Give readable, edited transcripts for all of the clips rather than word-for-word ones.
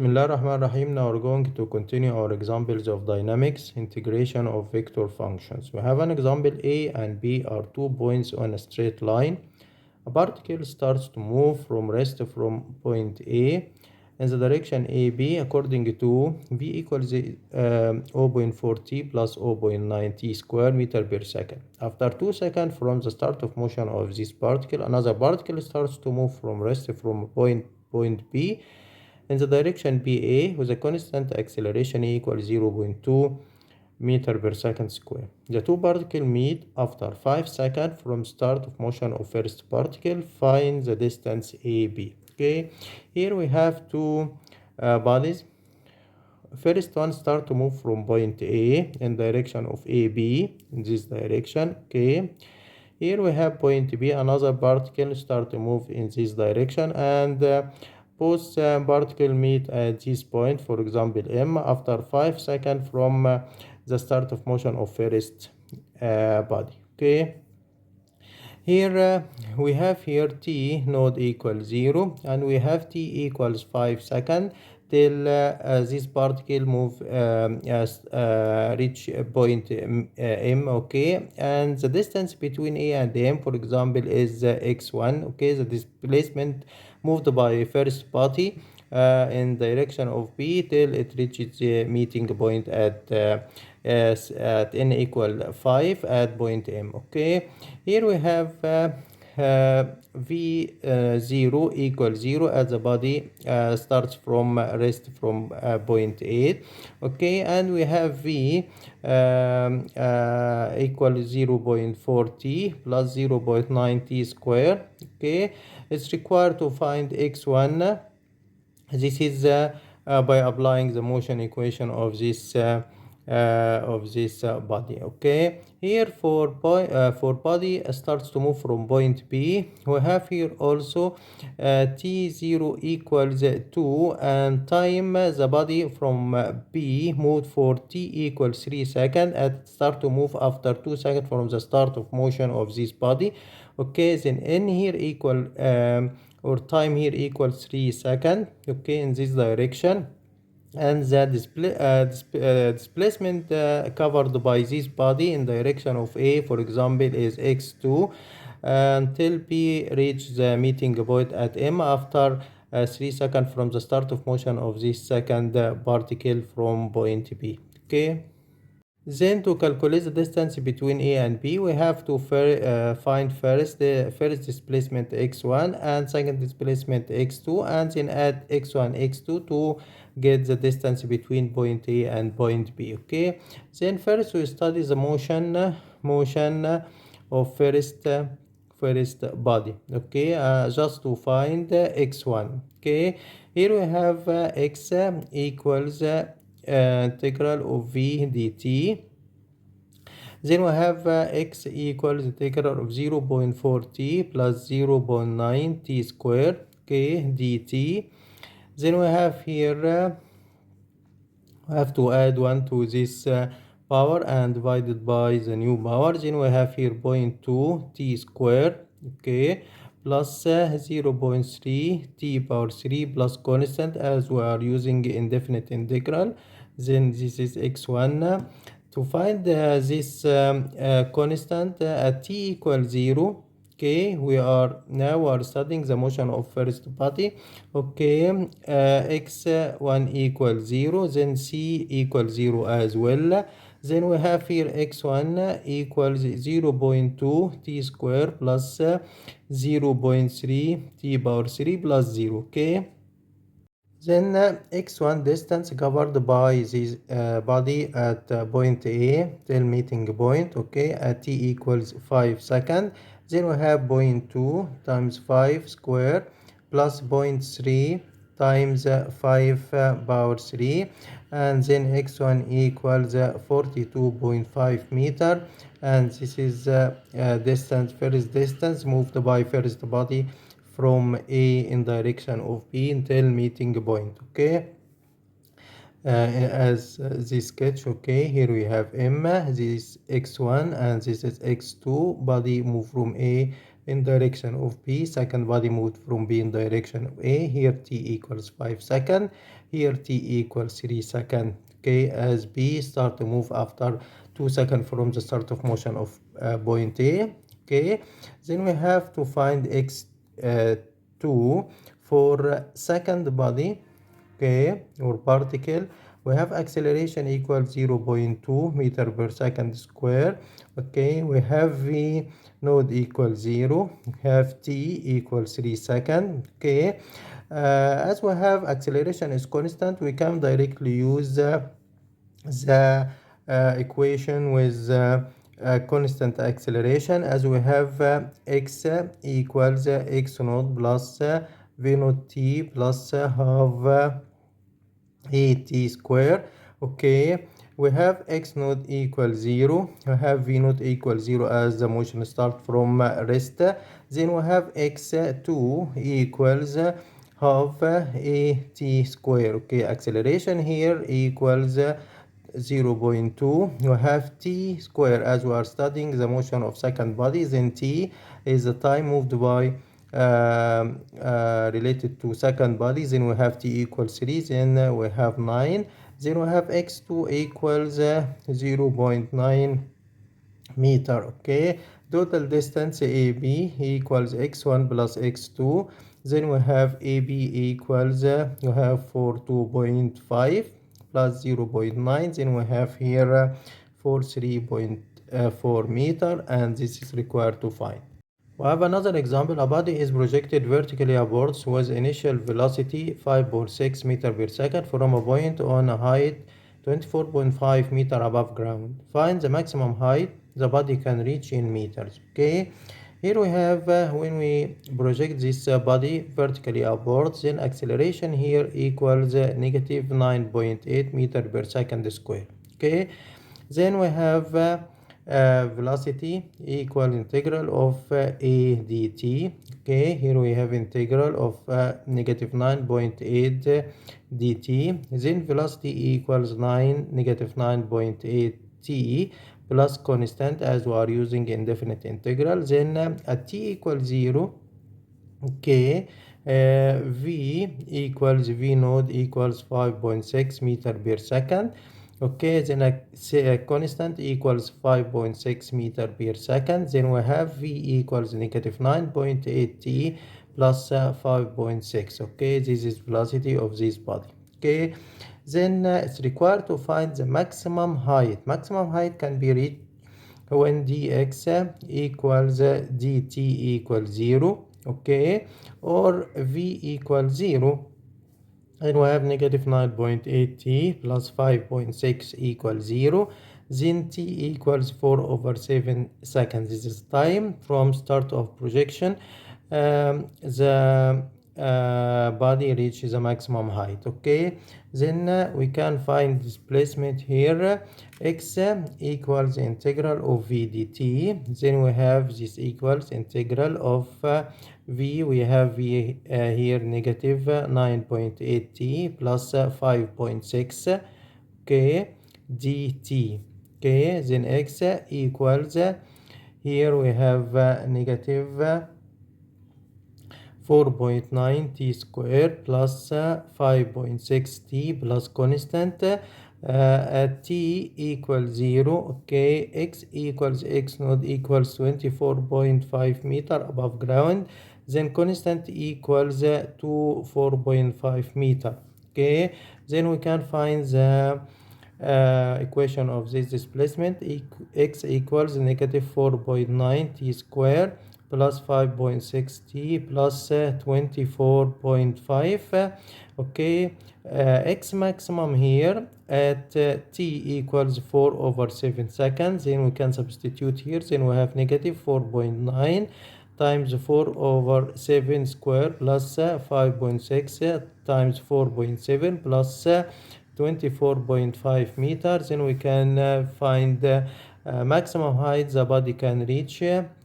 Bismillah ar-Rahman ar-Rahim. Now we're going to continue our examples of dynamics integration of vector functions. We have an example. A and B are 2 points on a straight line. A particle starts to move from rest from point A in the direction AB according to V equals 0.40 plus 0.90 square meter per second. After 2 seconds from the start of motion of this particle, another particle starts to move from rest from point B in the direction BA with a constant acceleration equals 0.2 meter per second square. The two particles meet after 5 seconds from start of motion of first particle. Find the distance AB. Okay, here we have two bodies. First one start to move from point A in direction of AB in this direction. Okay, here we have point B, another particle start to move in this direction, and both particles meet at this point, for example M, after 5 seconds from the start of motion of first body. Okay, here we have here T node equals 0 and we have T equals 5 seconds till this particle move reach point M. Okay, and the distance between A and M, for example, is x1. Okay, the displacement moved by first body in direction of B till it reaches the meeting point at n equal 5 at point M. Okay, here we have V0 equals 0 as the body starts from rest from point A. Okay, and we have V equals 0.40 plus 0.90 square. Okay, it's required to find x1. This is by applying the motion equation of this body. Okay, here for body starts to move from point B, we have here also t0 equals 2, and time the body from B moved for t equals 3 seconds and start to move after 2 seconds from the start of motion of this body. Okay, then n here equal or time here equals 3 seconds. Okay, in this direction, and the displacement covered by this body in direction of A, for example, is x2 until P reaches the meeting point at M after 3 seconds from the start of motion of this second particle from point B. Okay, then to calculate the distance between A and B, we have to find first the first displacement x1 and second displacement x2, and then add x1 x2 to get the distance between point A and point B. Okay, then first we study the motion of first body. Okay, just to find x1. Okay, here we have x equals integral of V dt. Then we have x equals integral of 0.4t plus 0.9t squared. Okay, dt. Then we have here we have to add 1 to this power and divided by the new power. Then we have here 0.2 t squared. Okay, plus 0.3 t power 3 plus constant, as we are using indefinite integral. Then this is x1. To find this constant at t equals 0. Okay, we are studying the motion of first body. Okay, x1 equals 0, then c equals 0 as well. Then we have here x1 equals 0.2 t square plus 0.3 t power 3 plus 0. Okay, then x1 distance covered by this body at point A till meeting point. Okay, at t equals 5 seconds. Then we have 0.2 times 5 square plus 0.3 times 5 power 3, and then x1 equals 42.5 meter, and this is distance, first distance moved by first body from A in direction of B until meeting point. Okay, as this sketch. Okay, here we have M, this is x1 and this is x2. Body move from A in direction of B. Second body moved from B in direction of A. Here T equals 5 seconds. Here T equals 3 seconds. Okay, as B start to move after 2 seconds from the start of motion of point A. Okay, then we have to find x2 for second body, okay, or particle. We have acceleration equals 0.2 meter per second square. Okay, we have V node equals 0. We have T equals 3 seconds. Okay, as we have acceleration is constant, we can directly use the equation with constant acceleration, as we have x equals x naught plus v naught t plus half a t square. Okay, we have x naught equals 0, we have v naught equals 0 as the motion start from rest. Then we have x2 equals half a t square. Okay, acceleration here equals 0.2. you have t square, as we are studying the motion of second body, then t is the time moved by related to second body, then we have t equals 3, then we have 9, then we have x2 equals 0.9 meter. Okay, total distance AB equals x1 plus x2, then we have AB equals you have for 2.5 plus 0.9, then we have here for 3.4 meter, and this is required to find. We have another example. A body is projected vertically upwards with initial velocity 5.6 meter per second from a point on a height 24.5 meter above ground. Find the maximum height the body can reach in meters. Okay, here we have when we project this body vertically upwards, then acceleration here equals negative 9.8 meter per second square. Okay, then we have velocity equal integral of a dt. Okay, here we have integral of negative 9.8 dt. Then velocity equals 9 t plus constant, as we are using indefinite integral. Then at t equals 0, okay, v equals v node equals 5.6 meter per second. Okay, then a constant equals 5.6 meter per second. Then we have v equals negative 9.8 t plus 5.6. Okay, this is velocity of this body. Okay, then it's required to find the maximum height. Maximum height can be reached when dx equals dt equals 0. Okay, or v equals 0, and we have negative 9.8 t plus 5.6 equals 0. Then t equals 4/7 seconds. This is time from start of projection. The body reaches the maximum height. Okay, then we can find displacement here. X equals integral of v dt. Then we have this equals integral of v. We have v here negative 9.8 t plus 5.6, okay, dt. Okay, then x equals here we have negative 4.9 t square plus 5.6 t plus constant at t equals 0. Okay, x equals x naught equals 24.5 meter above ground, then constant equals to 4.5 meter. Okay, then we can find the equation of this displacement. X equals negative 4.9 t square plus 5.6 t plus 24.5. Okay, x maximum here at t equals 4/7 seconds. Then we can substitute here. Then we have negative 4.9 times 4/7 square plus 5.6 times 4.7 plus 24.5 meters. Then we can find maximum height the body can reach,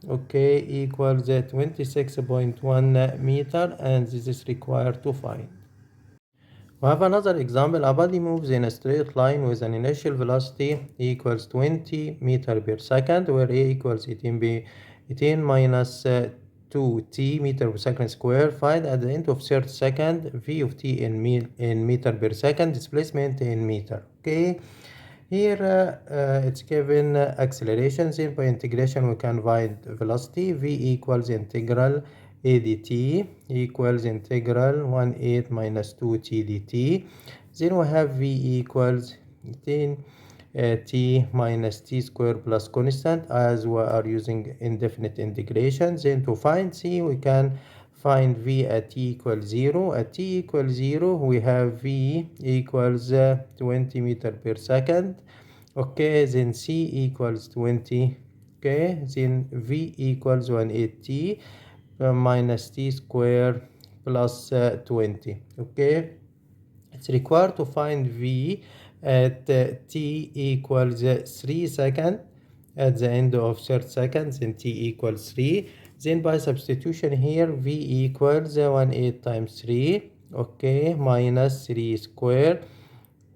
okay, equals 26.1 meter, and this is required to find. We have another example. A body moves in a straight line with an initial velocity equals 20 meter per second, where a equals 18 minus 2t meter per second square. Find at the end of third second v of t in meter per second, displacement in meter. Okay, here it's given acceleration. Then by integration we can find velocity. V equals integral a dt equals integral 1/8 minus 2t dt. Then we have v equals 10 t minus t square plus constant, as we are using indefinite integration. Then to find c, we can find v at t equals 0. At t equals 0, we have v equals 20 meter per second. Okay, then c equals 20. Okay, then v equals 180 minus t square plus 20. Okay, it's required to find v at t equals 3 seconds at the end of third second, then t equals 3. Then by substitution here, v equals 1/8 times 3, okay, minus 3 square,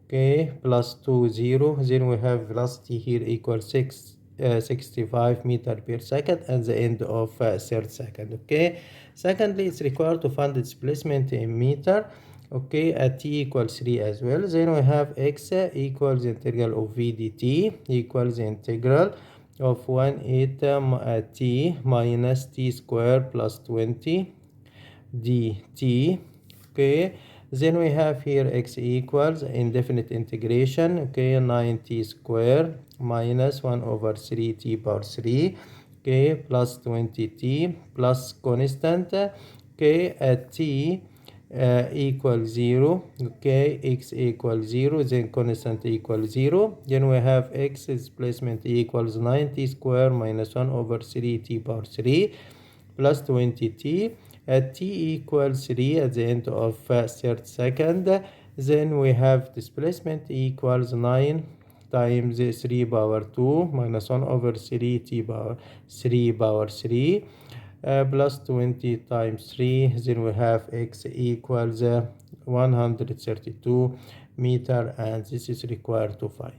okay, plus 2 0. Then we have velocity here equals 65 meter per second at the end of third second. Okay, secondly, it's required to find the displacement in meter, okay, at t equals 3 as well. Then we have x equals integral of v dt equals integral of 1/8 t minus t square plus 20 dt. Okay, then we have here x equals indefinite integration, okay, 9t square minus 1 over 3t power 3, okay, plus 20t plus constant, okay, at t equals 0, okay, x equals 0, then constant equals 0. Then we have x displacement equals 9t square minus 1 over 3t power 3 plus 20t at t equals 3 at the end of third second. Then we have displacement equals 9 times 3 power 2 minus 1 over 3t power 3 power 3 plus 20 times 3. Then we have x equals 132 meter, and this is required to find.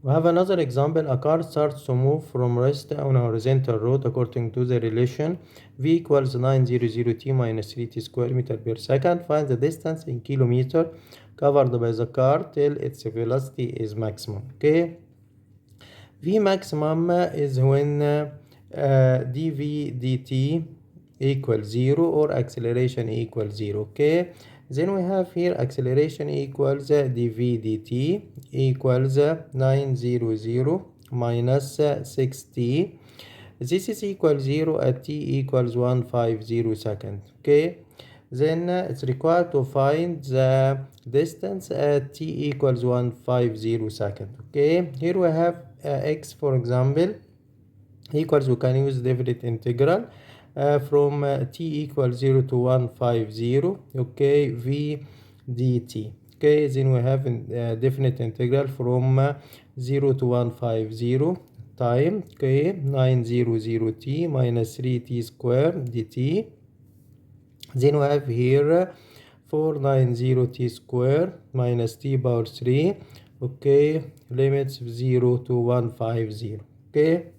We have another example. A car starts to move from rest on a horizontal road according to the relation v equals 900t minus 3t square meter per second. Find the distance in kilometer covered by the car till its velocity is maximum. Okay, v maximum is when dv dt equals 0 or acceleration equals 0. Okay, then we have here acceleration equals dv dt equals 900 minus 6t. This is equal 0 at t equals 150 second. Okay, then it's required to find the distance at t equals 150 second. Okay, here we have x, for example, equals, we can use definite integral from t equals 0 to 150, okay, v dt. Okay, then we have definite integral from 0 to 150 time, okay, 900t minus 3t square dt. Then we have here 490t square minus t power 3, okay, limits 0 to 150. Okay,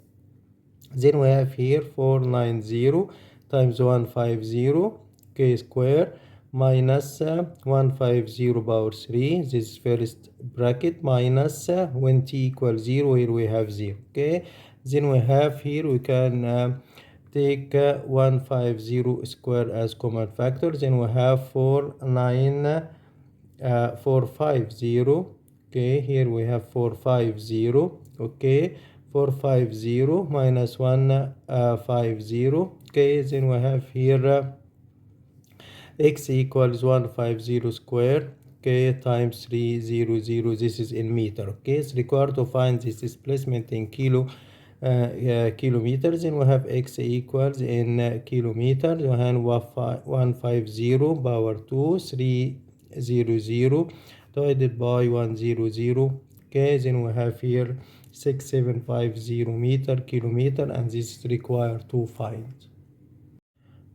then we have here 490 times 150, k square, minus 150 power 3, this first bracket, minus when t equals 0, here we have 0. Okay, then we have here, we can take 150 square as common factor. Then we have 450. Okay, here we have 450. Okay, 450 minus 150. Okay, then we have here x equals 150 square, okay, times 300. This is in meter. Okay, it's required to find this displacement in kilometers. Then we have x equals in kilometers. We have 150 power 2 300 divided by 100. Okay, then we have here 6750 meter kilometer, and this is required to find.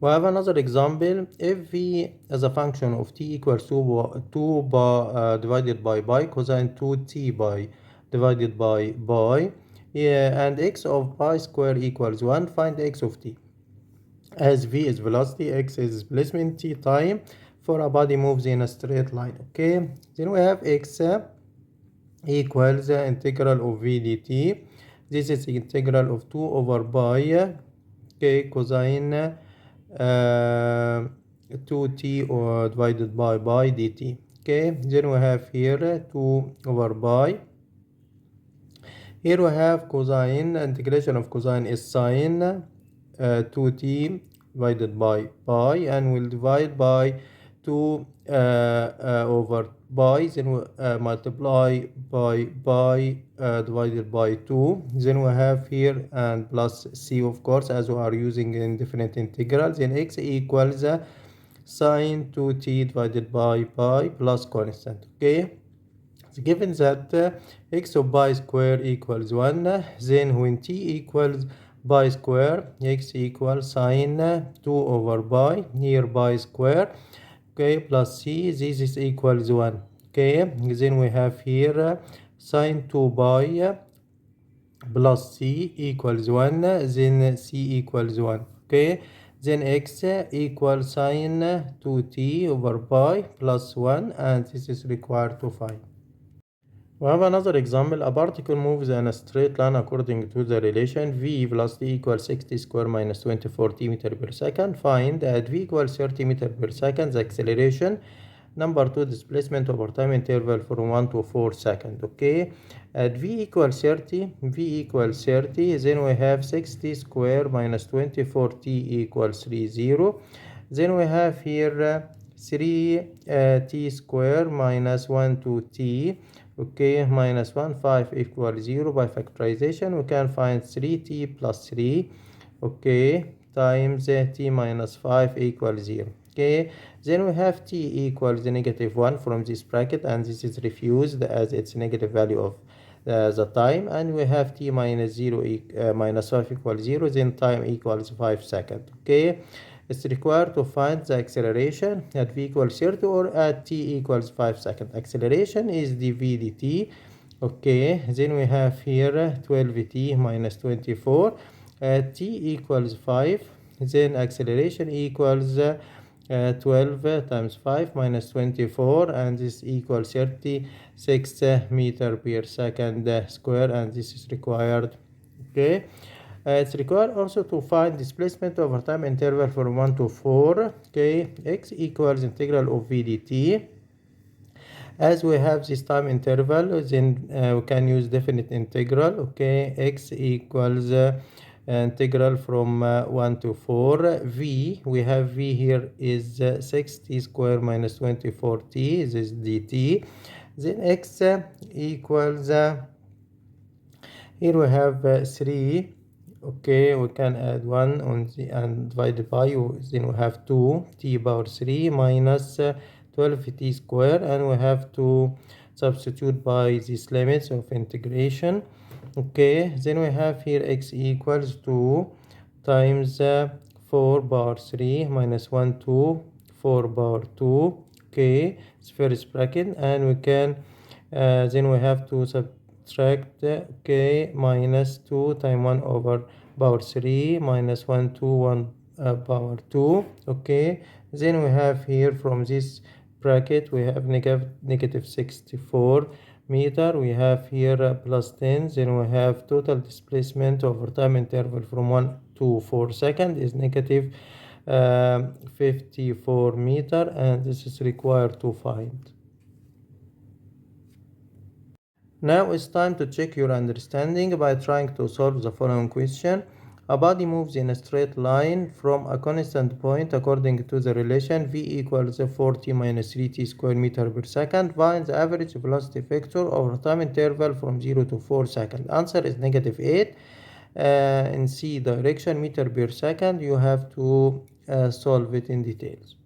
We have another example. If v as a function of t equals 2 divided by pi cosine 2t by divided by pi, and x of pi square equals 1, find x of t. as v is velocity, x is displacement, t time for a body moves in a straight line. Okay, then we have x equals the integral of v dt. This is the integral of 2 over pi k cosine 2t or divided by pi dt. Okay, then we have here 2 over pi. Here we have cosine, integration of cosine is sine 2t divided by pi, and we'll divide by 2 over pi, then we multiply by pi divided by 2, then we have here and plus c, of course, as we are using indefinite integrals, then x equals sine 2t divided by pi plus constant. Okay, so given that x of pi square equals 1, then when t equals pi square, x equals sine 2 over pi, here pi square, okay, plus c, this is equals 1. Okay, then we have here sine 2 pi plus c equals 1, then c equals 1. Okay, then x equals sine 2t over pi plus 1, and this is required to find. We have another example. A particle moves in a straight line according to the relation v velocity equals 60 square minus 24t meter per second. Find at v equals 30 meter per second the acceleration. Number 2, displacement over time interval from 1 to 4 seconds. Okay, at v equals 30, then we have 60 square minus 24t equals 30. Then we have here 3t square minus 1 2t, okay, minus 1 5 equals 0. By factorization we can find 3t plus 3, okay, times t minus 5 equals 0. Okay, then we have t equals negative 1 from this bracket, and this is refused as its negative value of the time, and we have t minus 0 minus 5 equals 0, then time equals 5 seconds. Okay, it's required to find the acceleration at v equals 30 or at t equals 5 seconds. Acceleration is dv dt. Okay, then we have here 12t minus 24 at t equals 5, then acceleration equals 12 times 5 minus 24, and this equals 36 meter per second square, and this is required. Okay, it's required also to find displacement over time interval from 1 to 4. Okay, x equals integral of v dt. As we have this time interval, then we can use definite integral. Okay, x equals integral from 1 to 4. V, we have v here is 60 square minus 24t, this is dt. Then x equals, here we have 3. Okay, we can add 1 on the and divided by, then we have 2t power 3 minus 12t square, and we have to substitute by these limits of integration. Okay, then we have here x equals 2 times 4 power 3 minus 1 to 4 power 2. Okay, it's first bracket, and we can then we have to subtract, okay, minus 2 times 1 over power 3 minus 1 to 1 power 2. Okay, then we have here from this bracket we have negative 64 meter, we have here plus 10, then we have total displacement over time interval from 1 to 4 seconds is negative 54 meter, and this is required to find. Now it's time to check your understanding by trying to solve the following question. A body moves in a straight line from a constant point according to the relation v equals 40 minus 3t square meter per second. Find the average velocity vector over time interval from 0 to 4 seconds. Answer is negative 8. In c direction meter per second. You have to solve it in details.